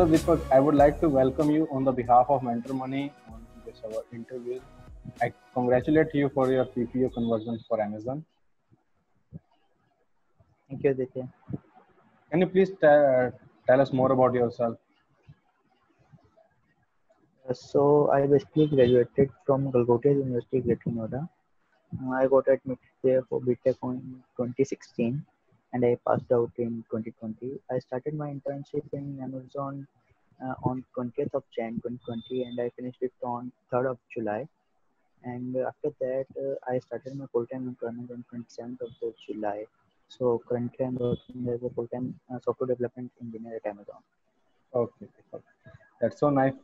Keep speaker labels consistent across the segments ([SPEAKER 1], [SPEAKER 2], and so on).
[SPEAKER 1] Hello Deepak, I would like to welcome you on the behalf of Mentor Money on this our interview. I congratulate you for your PPO conversion for Amazon.
[SPEAKER 2] Thank you, Aditya.
[SPEAKER 1] Can you please tell us more about yourself?
[SPEAKER 2] So I basically graduated from Galgotia University, Greater Noida. I got admitted there for BTech in 2016 and I passed out in 2020. I started my internship in Amazon on 20th of Jan 2020 and I finished it on 3rd of July. And after that, I started my full-time employment on 27th of the July. So currently I'm working as a full-time software development engineer at Amazon.
[SPEAKER 1] Okay, Deepak. That's so nice.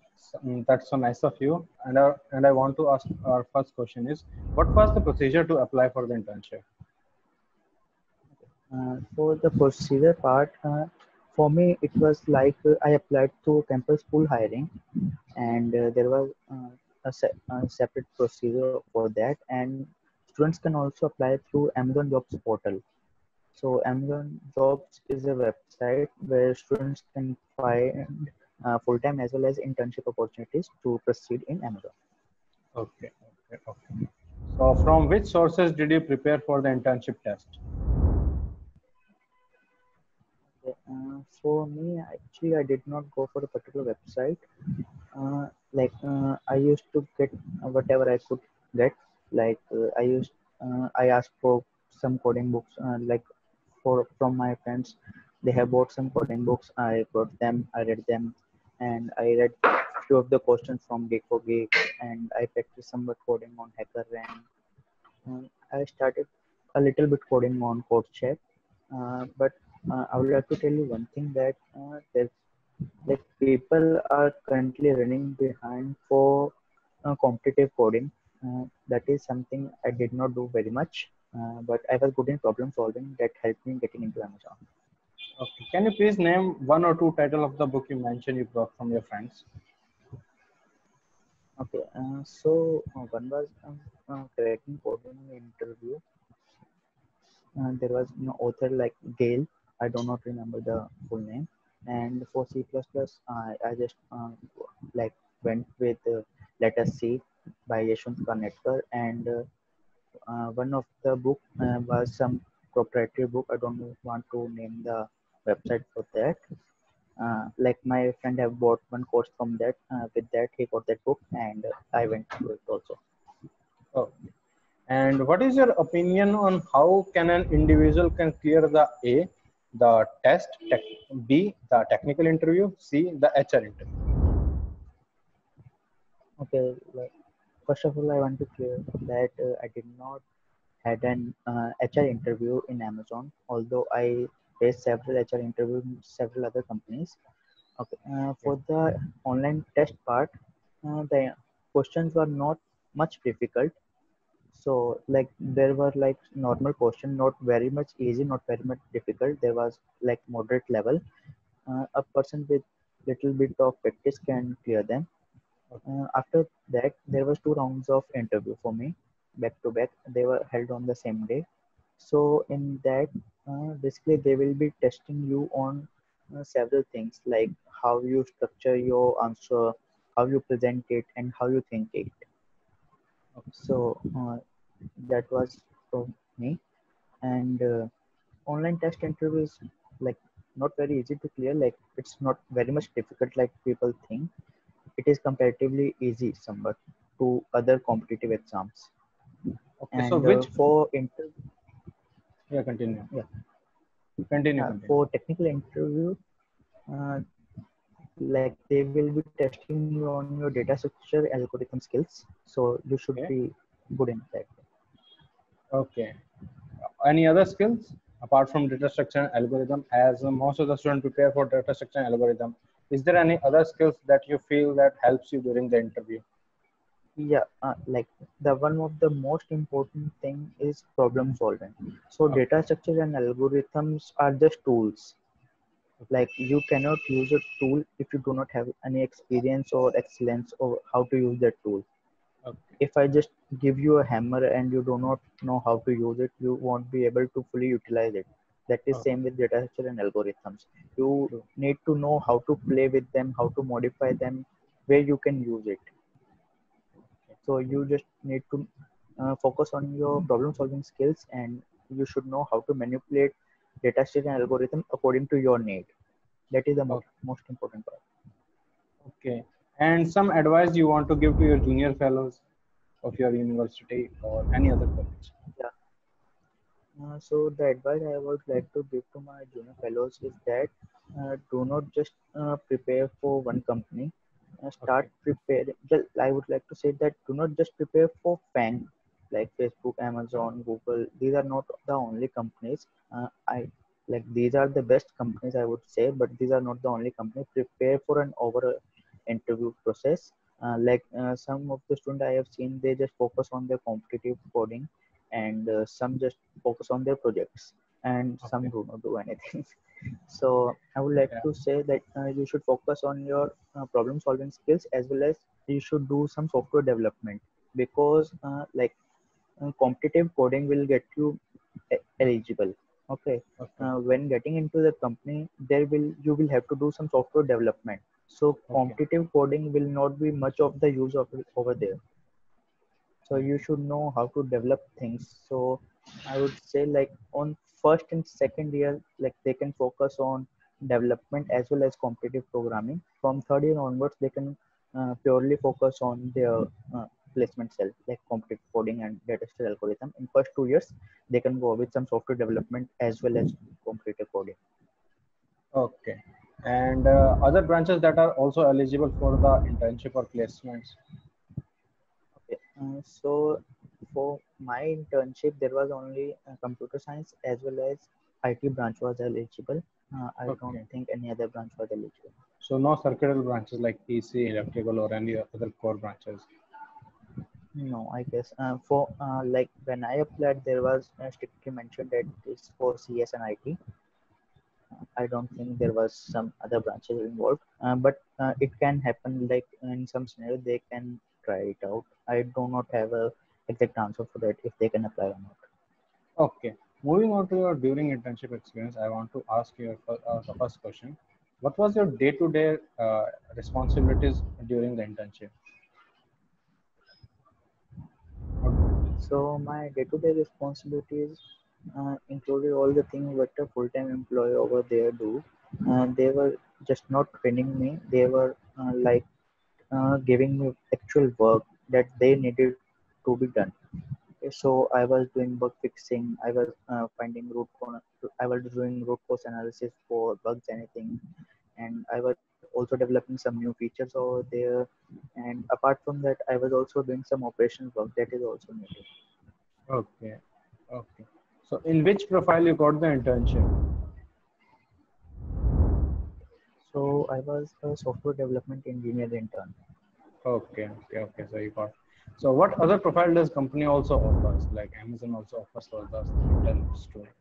[SPEAKER 1] That's so nice of you. And I want to ask our first question is, what was the procedure to apply for the internship?
[SPEAKER 2] For the procedure part, for me, it was like I applied to campus school hiring, and there was a separate procedure for that. And students can also apply through Amazon Jobs portal. So Amazon Jobs is a website where students can find full-time as well as internship opportunities to proceed in Amazon.
[SPEAKER 1] Okay, okay. So from which sources did you prepare for the internship test?
[SPEAKER 2] For me, actually, I did not go for a particular website. I used to get whatever I could get. I asked for some coding books. For from my friends, they have bought some coding books. I bought them. I read them, and I read few of the questions from Geek for Geek, and I practiced somewhat coding on HackerRank. I started a little bit coding on CodeCheck, but I would like to tell you one thing that there's like people are currently running behind for competitive coding. That is something I did not do very much, but I was good in problem solving that helped me getting into Amazon.
[SPEAKER 1] Okay. Can you please name one or two title of the book you mentioned you brought from your friends?
[SPEAKER 2] Okay, so one was cracking coding interview. There was author like Gale. I do not remember the full name. And for C++, I just like went with Let Us See by Yashwant Kanetkar. And one of the book was some proprietary book. I don't want to name the website for that. Like my friend have bought one course from that. With that, he got that book, and I went through it also.
[SPEAKER 1] Okay. And what is your opinion on how can an individual can clear the A, the test, B, the technical interview, C, the HR interview?
[SPEAKER 2] Okay, like, first of all, I want to clear that I did not had an HR interview in Amazon, although I faced several HR interviews in several other companies. Okay, for the online test part, the questions were not much difficult. So like there were like normal question, not very much easy, not very much difficult. There was like moderate level. A person with little bit of practice can clear them. After that, there was two rounds of interview for me, back to back. They were held on the same day. So in that, basically they will be testing you on several things like how you structure your answer, how you present it, and how you think it. So that was for me. And online test interviews like not very easy to clear. Like it's not very much difficult like people think. It is comparatively easy somewhat to other competitive exams.
[SPEAKER 1] Okay, so
[SPEAKER 2] And
[SPEAKER 1] which,
[SPEAKER 2] for
[SPEAKER 1] yeah, continue.
[SPEAKER 2] yeah,
[SPEAKER 1] Continue.
[SPEAKER 2] for technical interview, uh, like they will be testing you on your data structure algorithm skills. So you should
[SPEAKER 1] Okay.
[SPEAKER 2] be good in that.
[SPEAKER 1] Okay. Any other skills apart from data structure and algorithm? As most of the students prepare for data structure and algorithm, is there any other skills that you feel that helps you during the interview?
[SPEAKER 2] Yeah, like the one of the most important thing is problem solving. So
[SPEAKER 1] Okay.
[SPEAKER 2] data structure and algorithms are just tools.
[SPEAKER 1] Okay.
[SPEAKER 2] Like you cannot use a tool if you do not have any experience or excellence or how to use that tool.
[SPEAKER 1] Okay.
[SPEAKER 2] If I just give you a hammer and you do not know how to use it, you won't be able to fully utilize it. That is
[SPEAKER 1] Oh,
[SPEAKER 2] same with data structure and algorithms. You
[SPEAKER 1] true.
[SPEAKER 2] need to know how to play with them, how to modify them, where you can use it. So you just need to focus on your problem solving skills, and you should know how to manipulate data structure and algorithm according to your need. That is the
[SPEAKER 1] Oh,
[SPEAKER 2] most important part.
[SPEAKER 1] okay. And some advice you want to give to your junior fellows of your university or any other college?
[SPEAKER 2] Yeah. So the advice I would like to give to my junior fellows is that do not just prepare for one company. Start
[SPEAKER 1] Okay.
[SPEAKER 2] preparing. Well, I would like to say that do not just prepare for FANG like Facebook, Amazon, Google. These are not the only companies. I like these are the best companies I would say, but these are not the only company. Prepare for an overall interview process. Some of the students I have seen, they just focus on their competitive coding, and some just focus on their projects, and some
[SPEAKER 1] Okay.
[SPEAKER 2] do not do anything. So I would like
[SPEAKER 1] Yeah.
[SPEAKER 2] to say that you should focus on your problem solving skills, as well as you should do some software development, because competitive coding will get you eligible. Okay.
[SPEAKER 1] Okay.
[SPEAKER 2] When getting into the company, you will have to do some software development. So
[SPEAKER 1] Okay.
[SPEAKER 2] competitive coding will not be much of the use of it over there. So you
[SPEAKER 1] Okay.
[SPEAKER 2] should know how to develop things. So I would say, like, on first and second year, like, they can focus on development as well as competitive programming. From third year onwards, they can purely focus on their placement cell, like competitive coding and data structure algorithm. In first 2 years, they can go with some software development as well as competitive coding.
[SPEAKER 1] Okay. And other branches that are also eligible for the internship or placements.
[SPEAKER 2] Okay. So for my internship, there was only computer science as well as IT branch was eligible. I don't
[SPEAKER 1] Okay.
[SPEAKER 2] think any other branch was eligible.
[SPEAKER 1] So no circuitry branches like EC, electrical, or any other core branches.
[SPEAKER 2] No, I guess for like when I applied, there was strictly mentioned that it's for CS and IT. I don't think there was some other branches involved, but it can happen. Like in some scenario, they can try it out. I do not have a exact answer for that if they can apply or not.
[SPEAKER 1] Okay. Moving on to your during internship experience, I want to ask you the first question. What was your day-to-day responsibilities during the internship? What-
[SPEAKER 2] So my day-to-day responsibilities included all the things what a full-time employee over there do. They were just not training me; they were giving me actual work that they needed to be done. Okay, so I was doing bug fixing. I was finding root cause. I was doing root cause analysis for bugs, anything, and I was also developing some new features over there. And apart from that, I was also doing some operational work that is also needed.
[SPEAKER 1] Okay. Okay. So in which profile you got the internship?
[SPEAKER 2] So I was a software development engineer intern.
[SPEAKER 1] Okay. Okay. Okay. So you got. So what other profile does company also offers? Like Amazon also offers for the intern students.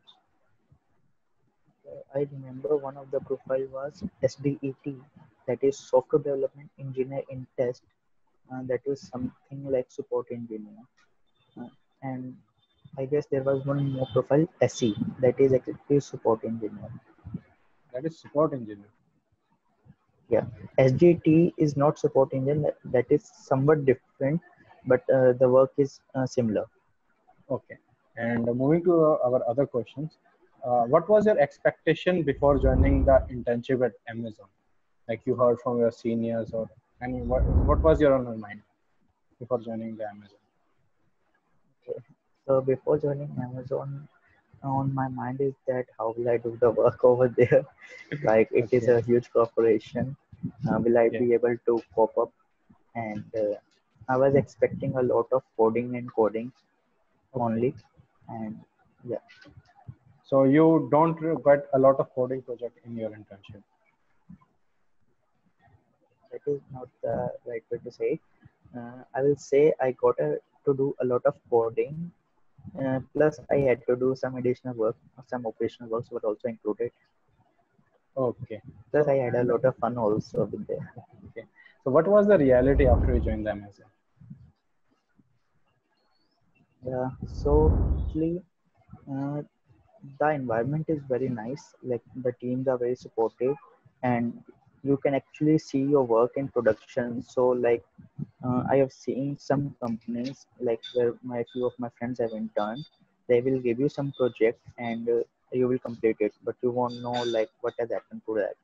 [SPEAKER 2] I remember one of the profile was SDET, that is software development engineer in test, that is something like support engineer. Uh, and I guess there was one more profile, SE, that is executive support engineer.
[SPEAKER 1] That is support engineer.
[SPEAKER 2] Yeah, SGT is not support engine. That is somewhat different, but the work is similar.
[SPEAKER 1] Okay. And moving to our other questions, what was your expectation before joining the internship at Amazon? Like you heard from your seniors, or any what was your own mind before joining the Amazon?
[SPEAKER 2] Okay. So before joining Amazon, on my mind is that how will I do the work over there? Like, it is
[SPEAKER 1] Okay.
[SPEAKER 2] a huge corporation. Will I
[SPEAKER 1] Okay.
[SPEAKER 2] be able to cope up? And I was expecting a lot of coding and coding
[SPEAKER 1] Okay.
[SPEAKER 2] only. And yeah,
[SPEAKER 1] So you don't get a lot of coding project in your internship.
[SPEAKER 2] that is not the right way to say it. I will say I got to do a lot of coding. Plus, I had to do some additional work, some operational works were also included.
[SPEAKER 1] Okay.
[SPEAKER 2] Plus,
[SPEAKER 1] So
[SPEAKER 2] I had a
[SPEAKER 1] and
[SPEAKER 2] lot of fun also with there.
[SPEAKER 1] okay. So what was the reality after you joined the Amazon?
[SPEAKER 2] Yeah, so actually, uh, the environment is very nice, like the teams are very supportive, and you can actually see your work in production. So like I have seen some companies like where my few of my friends have interned. They will give you some project and you will complete it, but you won't know like what has happened to that.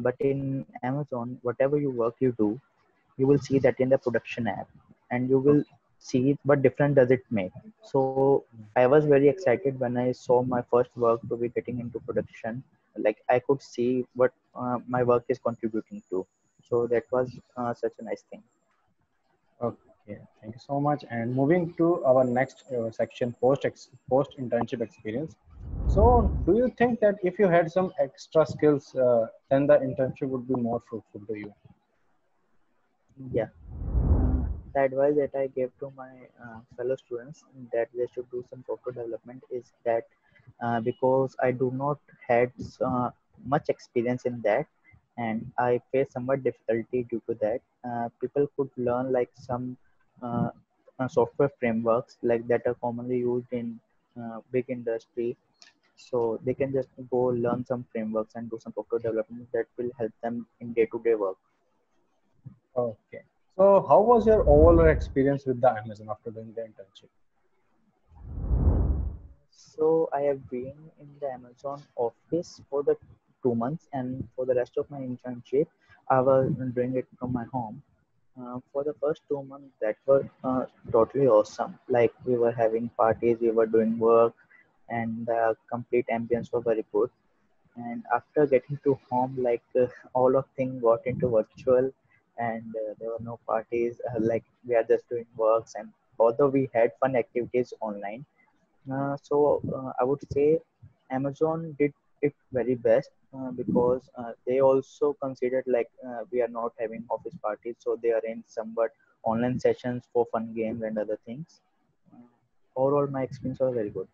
[SPEAKER 2] But in Amazon, whatever you work you do, you will see that in the production app, and you will
[SPEAKER 1] Okay.
[SPEAKER 2] see what difference does it make. So I was very excited when I saw my first work to be getting into production. Like I could see what my work is contributing to. So that was such a nice thing.
[SPEAKER 1] Okay, thank you so much. And moving to our next section, post internship experience. So, do you think that if you had some extra skills, then the internship would be more fruitful to you?
[SPEAKER 2] Yeah. The advice that I gave to my fellow students that they should do some software development is that because I do not had much experience in that, and I face somewhat difficulty due to that. People could learn like some uh, software frameworks like that are commonly used in big industry. So they can just go learn some frameworks and do some software development that will help them in day-to-day work.
[SPEAKER 1] Okay. So, how was your overall experience with the Amazon after doing the internship?
[SPEAKER 2] So I have been in the Amazon office for the 2 months, and for the rest of my internship, I was doing it from my home. For the first 2 months, that were totally awesome. Like we were having parties, we were doing work, and the complete ambience was very good. And after getting to home, like all of things got into virtual, and there were no parties. Like we are just doing works, and although we had fun activities online, I would say Amazon did it very best because they also considered like we are not having office parties, so they arranged somewhat online sessions for fun games and other things. Uh, Overall, my experience was very good.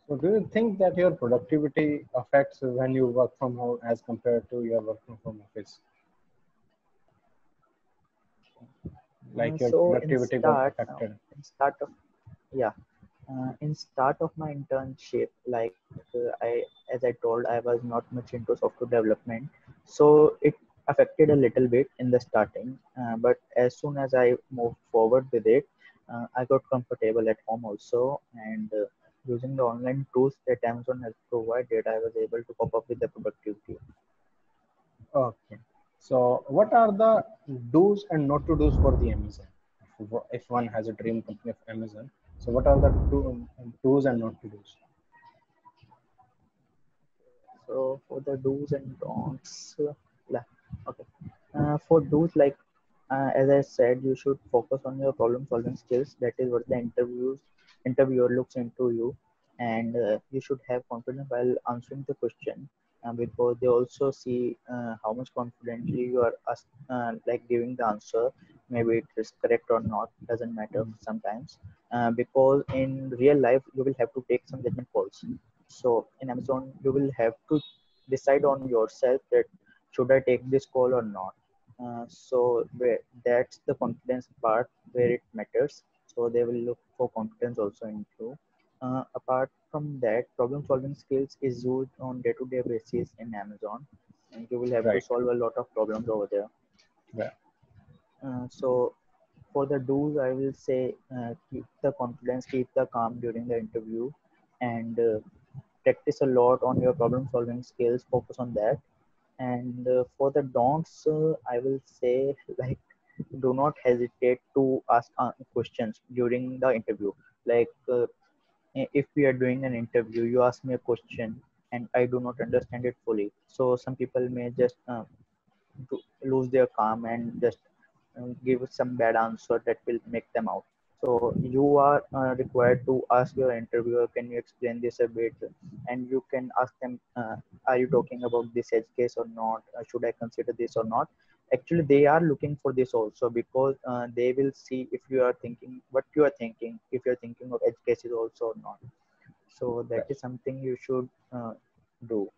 [SPEAKER 1] So, do you think that your productivity affects when you work from home as compared to your working from office? Like your
[SPEAKER 2] So in
[SPEAKER 1] productivity got
[SPEAKER 2] start,
[SPEAKER 1] affected?
[SPEAKER 2] in start of yeah, in start of my internship, like as I told, I was not much into software development, so it affected a little bit in the starting. But as soon as I moved forward with it, I got comfortable at home also, and using the online tools that Amazon has provided, I was able to cope up with the productivity.
[SPEAKER 1] Okay. So, what are the do's and not to do's for the Amazon? If one has a dream company of Amazon, so what are the do's and not to do's?
[SPEAKER 2] So for the do's and don'ts, okay. For do's, like as I said, you should focus on your problem solving skills. That is what the interviewer looks into you, and you should have confidence while answering the question, because they also see how much confidently you are like giving the answer. Maybe it is correct or not, doesn't matter sometimes, because in real life you will have to take some judgment calls. So in Amazon, you will have to decide on yourself that should I take this call or not. That's the confidence part where it matters. So they will look for confidence also in you. Apart from that, problem solving skills is used on day-to-day basis in Amazon, and you will have to
[SPEAKER 1] Right.
[SPEAKER 2] solve a lot of problems over there.
[SPEAKER 1] Yeah.
[SPEAKER 2] So for the do's, I will say keep the confidence, keep the calm during the interview, and practice a lot on your problem solving skills. Focus on that. And for the don'ts, I will say like do not hesitate to ask questions during the interview. Like if we are doing an interview, you ask me a question and I do not understand it fully. So some people may just lose their calm and just give some bad answer that will make them out. So you are required to ask your interviewer, can you explain this a bit? And you can ask them, are you talking about this edge case or not? Should I consider this or not? Actually, they are looking for this also because they will see if you are thinking what you are thinking, if you are thinking of edge cases also or not. So that
[SPEAKER 1] Right.
[SPEAKER 2] is something you should do.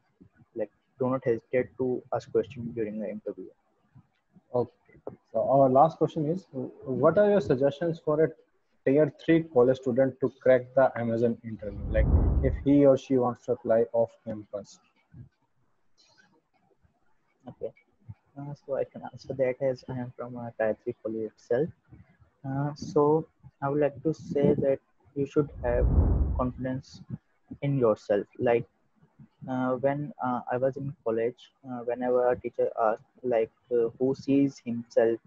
[SPEAKER 2] Like, do not hesitate to ask questions during the interview.
[SPEAKER 1] Okay. So our last question is, what are your suggestions for it? tier 3 college student to crack the Amazon interview? Like if he or she wants to apply off campus.
[SPEAKER 2] Okay. So I can answer that as I am from a Tier 3 college itself. So I would like to say that you should have confidence in yourself. Like when I was in college, whenever a teacher asked, like, who sees himself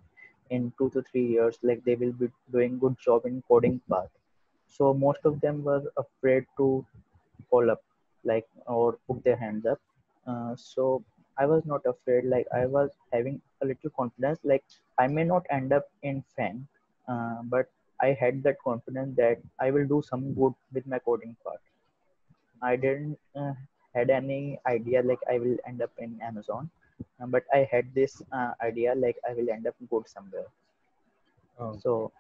[SPEAKER 2] in 2 to 3 years, like they will be doing good job in coding part. So most of them were afraid to call up, like, or put their hands up. So I was not afraid. Like I was having a little confidence. Like I may not end up in FAN, but I had that confidence that I will do some good with my coding part. I didn't had any idea like I will end up in Amazon, but I had this idea like I will end up good somewhere.
[SPEAKER 1] Oh,
[SPEAKER 2] So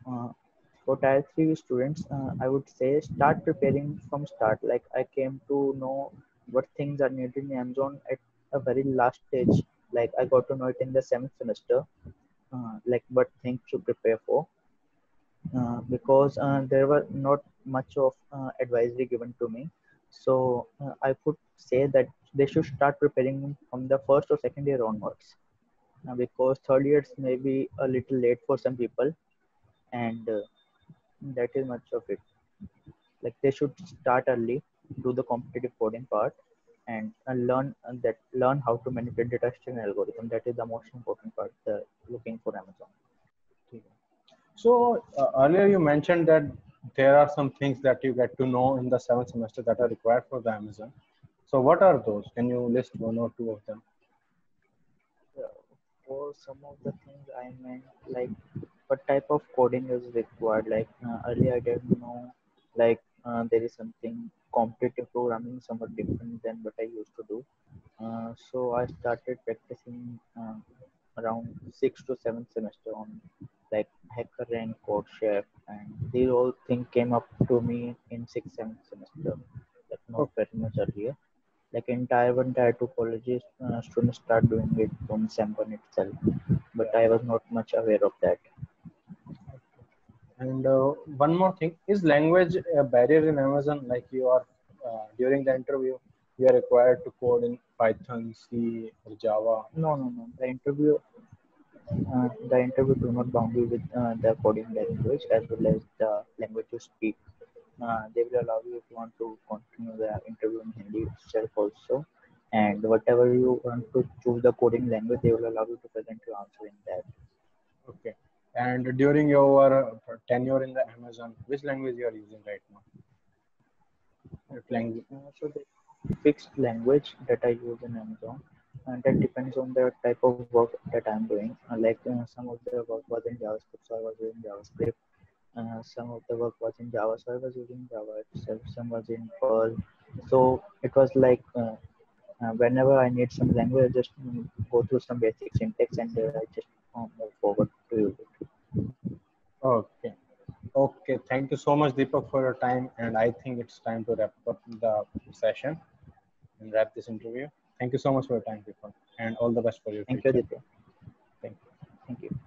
[SPEAKER 2] for Tier 3 students, I would say start preparing from start. Like I came to know what things are needed in Amazon at a very last stage. Like I got to know it in the seventh semester. Like what things to prepare for. Because there were not much of advisory given to me. So I could say that they should start preparing from the first or second year onwards. Because third years may be a little late for some people, and that is much of it. Like they should start early, do the competitive coding part, and learn how to manipulate data structure and algorithm. That is the most important part. Looking for Amazon.
[SPEAKER 1] okay. So earlier you mentioned that there are some things that you get to know in the seventh semester that are required for the Amazon. So what are those? Can you list one or two of them?
[SPEAKER 2] For some of the things I meant, like what type of coding is required. Like earlier I didn't know, like there is something competitive programming somewhat different than what I used to do. So I started practicing around 6 to 7 semester on like HackerRank, CodeChef, and these all things came up to me in 6, 7 semester, like not
[SPEAKER 1] Okay.
[SPEAKER 2] very much earlier. Like in Tier 1, Tier 2 colleges, students start doing it from SEM1 itself, but
[SPEAKER 1] Yeah.
[SPEAKER 2] I was not much aware of that.
[SPEAKER 1] And one more thing, is language a barrier in Amazon? Like you are during the interview, you are required to code in Python, C, or Java.
[SPEAKER 2] No, no, no. The interview do not bound you with the coding language as well as the language you speak. They will allow you if you want to continue the interview in Hindi itself also. And whatever you want to choose the coding language, they will allow you to present your answer in that.
[SPEAKER 1] Okay. And during your tenure in the Amazon, which language you are using right now? What
[SPEAKER 2] Okay.
[SPEAKER 1] language?
[SPEAKER 2] So the fixed language that I use in Amazon, and that depends on the type of work that I'm doing. Like some of the work was in JavaScript, so I was using JavaScript. Some of the work was in Java, so I was using Java itself. Some was in Perl. So it was like whenever I need some language, I just go through some basic syntax and I just move forward to use it.
[SPEAKER 1] Okay. Okay. Thank you so much, Deepak, for your time. And I think it's time to wrap up the session and wrap this interview. Thank you so much for your time, Deepak, and all the best for your
[SPEAKER 2] Thank you,
[SPEAKER 1] future.
[SPEAKER 2] Aditya.
[SPEAKER 1] Thank you.
[SPEAKER 2] Thank you.